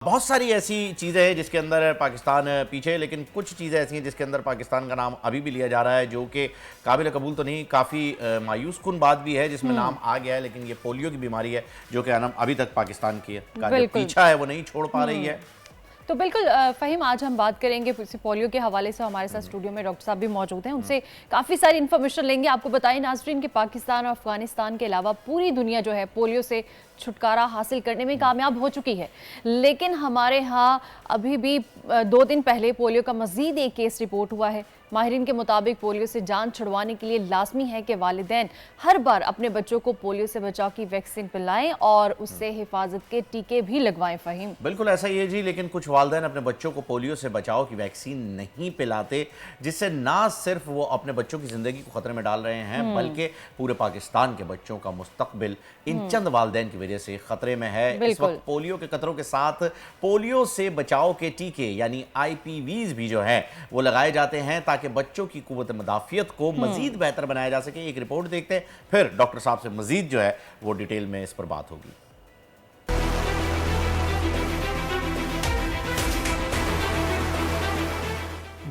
بہت ساری ایسی چیزیں ہیں جس کے اندر پاکستان پیچھے ہے، لیکن کچھ چیزیں ایسی ہیں جس کے اندر پاکستان کا نام ابھی بھی لیا جا رہا ہے، جو کہ قابل قبول تو نہیں، کافی مایوس کن بات بھی ہے جس میں نام آ گیا ہے، لیکن یہ پولیو کی بیماری ہے جو کہ ابھی تک پاکستان کی کا جو پیچھا ہے وہ نہیں چھوڑ پا رہی ہے۔ تو بالکل فہیم، آج ہم بات کریں گے پولیو کے حوالے سے۔ ہمارے ساتھ اسٹوڈیو میں ڈاکٹر صاحب بھی موجود ہیں، ان سے کافی ساری انفارمیشن لیں گے۔ آپ کو بتائیں ناظرین کہ پاکستان اور افغانستان کے علاوہ پوری دنیا جو ہے پولیو سے چھٹکارا حاصل کرنے میں کامیاب ہو چکی ہے، لیکن ہمارے ہاں ابھی بھی 2 دن پہلے پولیو کا مزید ایک کیس رپورٹ ہوا ہے۔ ماہرین کے مطابق پولیو سے جان چھڑوانے کے لیے لازمی ہے کہ والدین ہر بار اپنے بچوں کو پولیو سے بچاؤ کی ویکسین پلائیں اور اس سے حفاظت کے ٹیکے بھی لگوائیں۔ فہیم، بالکل ایسا ہی ہے جی، لیکن کچھ والدین اپنے بچوں کو پولیو سے بچاؤ کی ویکسین نہیں پلاتے، جس سے نہ صرف وہ اپنے بچوں کی زندگی کو خطرے میں ڈال رہے ہیں بلکہ پورے پاکستان کے بچوں کا مستقبل ان چند والدین کی وجہ سے خطرے میں ہے۔ اس وقت پولیو کے قطروں کے ساتھ پولیو سے بچاؤ کے ٹیکے یعنی IPVs بھی جو ہیں وہ لگائے جاتے ہیں تاکہ بچوں کی قوت مدافعت کو مزید بہتر بنایا جا سکے۔ ایک رپورٹ دیکھتے ہیں، پھر ڈاکٹر صاحب سے مزید جو ہے وہ ڈیٹیل میں اس پر بات ہوگی۔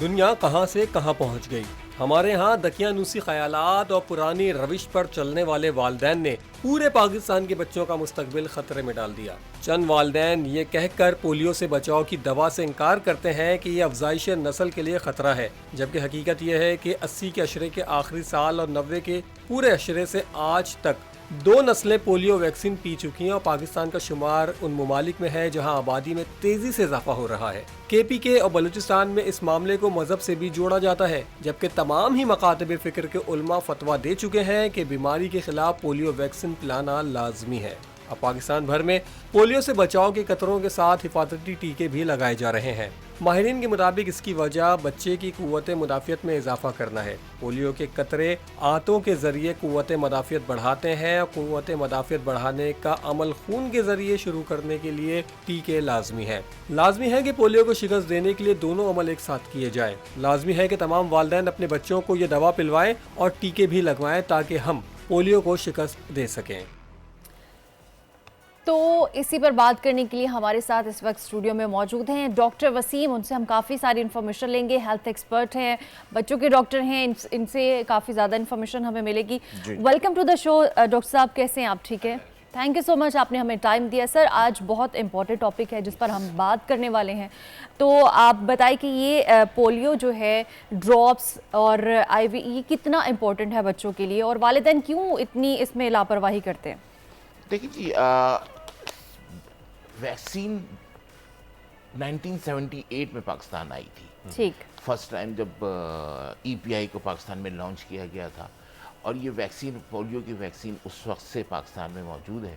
دنیا کہاں سے کہاں پہنچ گئی؟ ہمارے ہاں دقیانوسی خیالات اور پرانی روش پر چلنے والے والدین نے پورے پاکستان کے بچوں کا مستقبل خطرے میں ڈال دیا۔ چند والدین یہ کہہ کر پولیو سے بچاؤ کی دوا سے انکار کرتے ہیں کہ یہ افزائش نسل کے لیے خطرہ ہے، جبکہ حقیقت یہ ہے کہ 80 کے عشرے کے آخری سال اور 90 کے پورے عشرے سے آج تک 2 نسلیں پولیو ویکسین پی چکی ہیں اور پاکستان کا شمار ان ممالک میں ہے جہاں آبادی میں تیزی سے اضافہ ہو رہا ہے۔ KPK اور بلوچستان میں اس معاملے کو مذہب سے بھی جوڑا جاتا ہے، جبکہ تمام ہی مکاتب فکر کے علماء فتویٰ دے چکے ہیں کہ بیماری کے خلاف پولیو ویکسین پلانا لازمی ہے۔ اب پاکستان بھر میں پولیو سے بچاؤ کے قطروں کے ساتھ حفاظتی ٹیکے بھی لگائے جا رہے ہیں۔ ماہرین کے مطابق اس کی وجہ بچے کی قوت مدافعت میں اضافہ کرنا ہے۔ پولیو کے قطرے آنتوں کے ذریعے قوت مدافعت بڑھاتے ہیں اور قوت مدافعت بڑھانے کا عمل خون کے ذریعے شروع کرنے کے لیے ٹیکے لازمی ہے۔ لازمی ہے کہ پولیو کو شکست دینے کے لیے دونوں عمل ایک ساتھ کیے جائیں۔ لازمی ہے کہ تمام والدین اپنے بچوں کو یہ دوا پلوائیں اور ٹیکے بھی لگوائیں تاکہ ہم پولیو کو شکست دے سکیں۔ تو اسی پر بات کرنے کے لیے ہمارے ساتھ اس وقت اسٹوڈیو میں موجود ہیں ڈاکٹر وسیم۔ ان سے ہم کافی ساری انفارمیشن لیں گے، ہیلتھ ایکسپرٹ ہیں، بچوں کے ڈاکٹر ہیں، ان سے کافی زیادہ انفارمیشن ہمیں ملے گی۔ Welcome to the show doctor صاحب، کیسے ہیں آپ؟ ٹھیک ہے، تھینک یو سو مچ، آپ نے ہمیں ٹائم دیا۔ سر، آج بہت امپورٹنٹ ٹاپک ہے جس پر ہم بات کرنے والے ہیں، تو آپ بتائیں کہ یہ پولیو جو ہے ڈراپس اور IV یہ کتنا امپورٹنٹ ہے بچوں کے لیے، اور والدین کیوں اتنی اس میں لاپرواہی کرتے ہیں؟ دیکھیں جی، ویکسین 1978 میں پاکستان آئی تھی۔ ٹھیک، فرسٹ ٹائم جب EPI کو پاکستان میں لانچ کیا گیا تھا، اور یہ ویکسین، پولیو کی ویکسین اس وقت سے پاکستان میں موجود ہے۔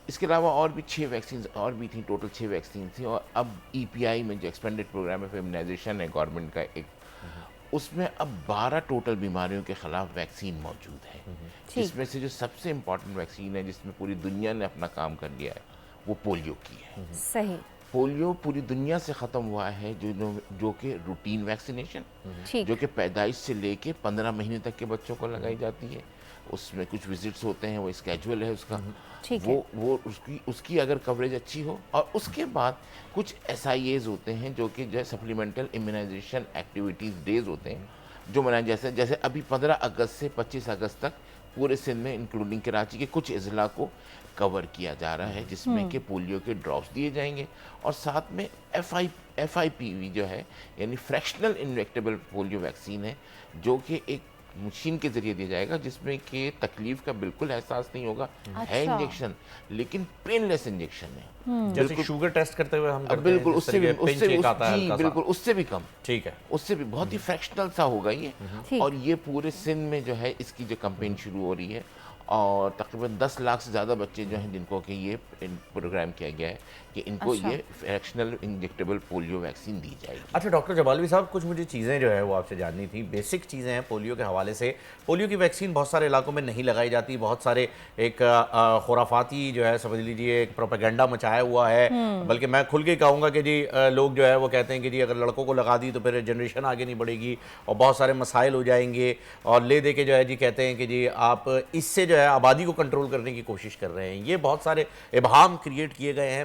اس کے علاوہ اور بھی 6 ویکسینز اور بھی تھیں، ٹوٹل 6 ویکسین تھیں، اور اب EPI میں جو ایکسپینڈڈ پروگرام آف امیونائزیشن ہے گورنمنٹ کا ایک، اس میں اب 12 ٹوٹل بیماریوں کے خلاف ویکسین موجود ہے، جس میں سے جو سب سے امپورٹنٹ ویکسین ہے جس میں پوری دنیا نے اپنا کام کر لیا ہے وہ پولیو کی ہے۔ صحیح، پولیو پوری دنیا سے ختم ہوا ہے، جو کہ روٹین ویکسینیشن، جو کہ پیدائش سے لے کے 15 مہینے تک کے بچوں کو لگائی جاتی ہے۔ اس میں کچھ وزٹس ہوتے ہیں، وہ اسکیجول ہے اس کا، وہ اس کی اگر کوریج اچھی ہو، اور اس کے بعد کچھ SIAs ہوتے ہیں جو کہ جو سپلیمنٹل امیونائزیشن ایکٹیویٹیز ڈیز ہوتے ہیں جو منائے، جیسے ابھی 15 اگست سے 25 اگست تک پورے سندھ میں انکلوڈنگ کراچی کے کچھ اضلاع کو کور کیا جا رہا ہے، جس میں کہ پولیو کے ڈراپس دیے جائیں گے، اور ساتھ میں FIPV جو ہے یعنی فریکشنل انجیکٹیبل پولیو ویکسین ہے، جو کہ ایک مشین کے ذریعے دیا جائے گا، جس میں کہ تکلیف کا بالکل احساس نہیں ہوگا، ہے انجیکشن لیکن پین لیس انجیکشن ہے، جیسے شوگر ٹیسٹ کرتے ہوئے ہم کرتے ہیں، بالکل اس سے بھی بالکل اس سے بھی کم، ٹھیک ہے، اس سے بھی بہت ہی فریکشنل سا ہوگا یہ۔ اور یہ پورے سندھ میں جو ہے اس کی جو کمپین شروع ہو رہی ہے، اور تقریباً 10 لاکھ سے زیادہ بچے جو ہیں جن کو کہ یہ پروگرام کیا گیا ہے کہ ان کو یہ فریکشنل انجیکٹیبل پولیو ویکسین دی جائے گی۔ اچھا ڈاکٹر جبالوی صاحب، کچھ مجھے چیزیں جو ہے وہ آپ سے جاننی تھی، بیسک چیزیں ہیں پولیو کے حوالے سے۔ پولیو کی ویکسین بہت سارے علاقوں میں نہیں لگائی جاتی، بہت سارے ایک خرافاتی جو ہے سمجھ لیجیے ایک پروپیگنڈا مچایا ہوا ہے، بلکہ میں کھل کے کہوں گا کہ جی لوگ جو ہے وہ کہتے ہیں کہ جی اگر لڑکوں کو لگا دی تو پھر جنریشن آگے نہیں بڑھے گی اور بہت سارے مسائل ہو جائیں گے، اور لے دے کے جو ہے جی کہتے ہیں کہ جی آپ اس سے جو ہے آبادی کو کنٹرول کرنے کی کوشش کر رہے ہیں۔ یہ بہت سارے ابہام کریٹ کیے گئے ہیں،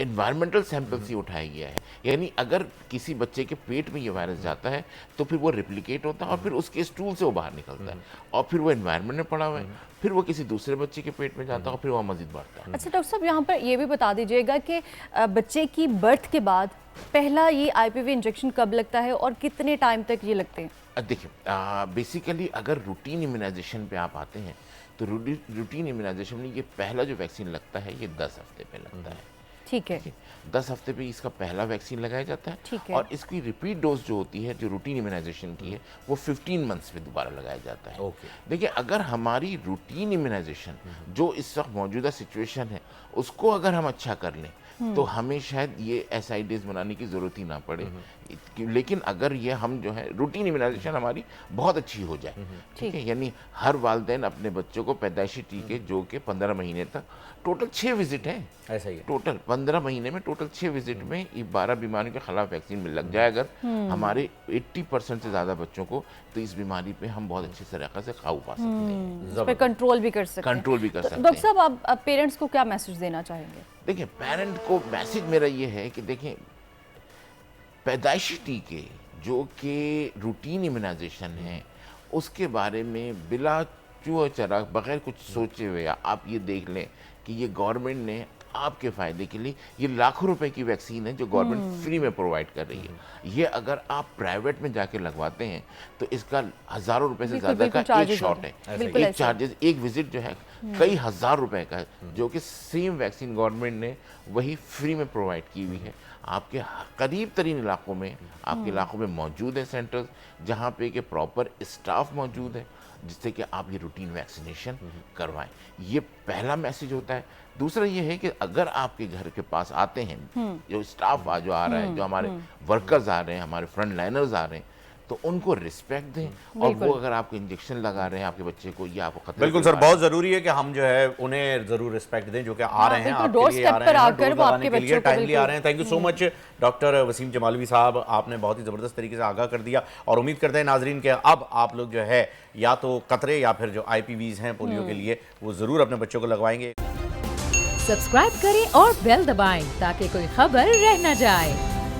environmental sample سے اٹھایا گیا ہے. یعنی اگر کسی بچے کے پیٹ میں یہ وائرس جاتا ہے تو پھر وہ ریپلیکیٹ ہوتا ہے اور پھر اس کے اسٹول سے وہ باہر نکلتا ہے اور پھر وہ انوائرمنٹ میں پڑا ہوا ہے, پھر وہ کسی دوسرے بچے کے پیٹ میں جاتا ہے اور پھر وہ مزید بڑھتا ہے. اچھا ڈاکٹر صاحب, یہاں پر یہ بھی بتا دیجیے گا کہ بچے کی برتھ کے بعد پہلا یہ آئی پی وی انجیکشن کب لگتا ہے اور کتنے ٹائم تک یہ لگتے ہیں؟ دیکھیں بیسیکلی اگر روٹین امیونائزیشن پہ آپ آتے ہیں تو روٹین امیونائزیشن میں یہ پہلا جو ویکسین لگتا ہے یہ 10 ہفتے پہ لگتا ہے. ٹھیک ہے, 10 ہفتے پہ اس کا پہلا ویکسین لگایا جاتا ہے اور اس کی ریپیٹ ڈوز جو ہوتی ہے جو روٹین امیونائزیشن کی ہے وہ 15 منتھس پہ دوبارہ لگایا جاتا ہے. دیکھیں اگر ہماری روٹین امیونائزیشن جو اس وقت موجودہ سچویشن ہے اس کو اگر ہم اچھا کر لیں تو ہمیں شاید یہ ایس آئی ڈیز منانے کی ضرورت ہی نہ پڑے. لیکن اگر یہ ہم جو ہے روٹین امیونائزیشن ہماری بہت اچھی ہو جائے, ٹھیک ہے, یعنی ہر والدین اپنے بچوں کو پیدائشی ٹیکے جو کہ 15 مہینے تک ٹوٹل 6 وزٹ ہیں, ایسا ہی ٹوٹل 15 مہینے میں ٹوٹل 6 وزٹ میں یہ 12 بیماریوں کے خلاف ویکسین میں لگ جائے اگر ہمارے 80% سے زیادہ بچوں کو, تو اس بیماری پہ ہم بہت اچھے طریقے سے قابو پا سکتے ہیں, اس پہ کنٹرول بھی کر سکتے ہیں. ڈاکٹر صاحب آپ پیرنٹس کو کیا میسج دینا چاہیں گے؟ دیکھیں پیرنٹ کو میسج میرا یہ ہے کہ دیکھیں پیدائشی ٹیکے جو کہ روٹین امیونائزیشن ہے اس کے بارے میں بلا چوہ چراغ بغیر کچھ سوچے ہوئے آپ یہ دیکھ لیں کہ یہ گورنمنٹ نے آپ کے فائدے کے لیے یہ لاکھوں روپے کی ویکسین ہے جو گورنمنٹ فری میں پرووائڈ کر رہی ہے. یہ اگر آپ پرائیویٹ میں جا کے لگواتے ہیں تو اس کا ہزاروں روپے سے زیادہ کا ایک شاٹ ہے, ایک چارجز, ایک وزٹ جو ہے کئی ہزار روپے کا ہے, جو کہ سیم ویکسین گورنمنٹ نے وہی فری میں پرووائڈ کی ہوئی ہے. آپ کے قریب ترین علاقوں میں آپ کے علاقوں میں موجود ہیں سینٹرز جہاں پہ کہ پراپر اسٹاف موجود ہے جس سے کہ آپ یہ روٹین ویکسینیشن کروائیں. یہ پہلا میسج ہوتا ہے. دوسرا یہ ہے کہ اگر آپ کے گھر کے پاس آتے ہیں جو اسٹاف جو آ رہا ہے, جو ہمارے ورکرز آ رہے ہیں, ہمارے فرنٹ لائنرز آ رہے ہیں, تو ان کو رسپیکٹ دیں اور وہ اگر آپ کو انجیکشن لگا رہے ہیں آپ کے بچے کو یا آپ کو خطرے, بالکل سر, بہت ضروری ہے کہ ہم جو ہے انہیں ضرور رسپیکٹ دیں جو کہ آ رہے ہیں آپ کے لیے, آ رہے ہیں ڈوز لگانے کے لیے ٹائملی آ رہے ہیں. Thank you so much doctor Waseem Jamalvi صاحب, آپ نے بہت ہی زبردست طریقے سے آگاہ کر دیا اور امید کرتے ہیں ناظرین کہ اب آپ لوگ جو ہے یا تو قطرے یا پھر جو آئی پی ویز ہیں پولیو کے لیے وہ ضرور اپنے بچوں کو لگوائیں گے. سبسکرائب کریں اور بیل دبائیں تاکہ کوئی خبر رہ نہ جائے.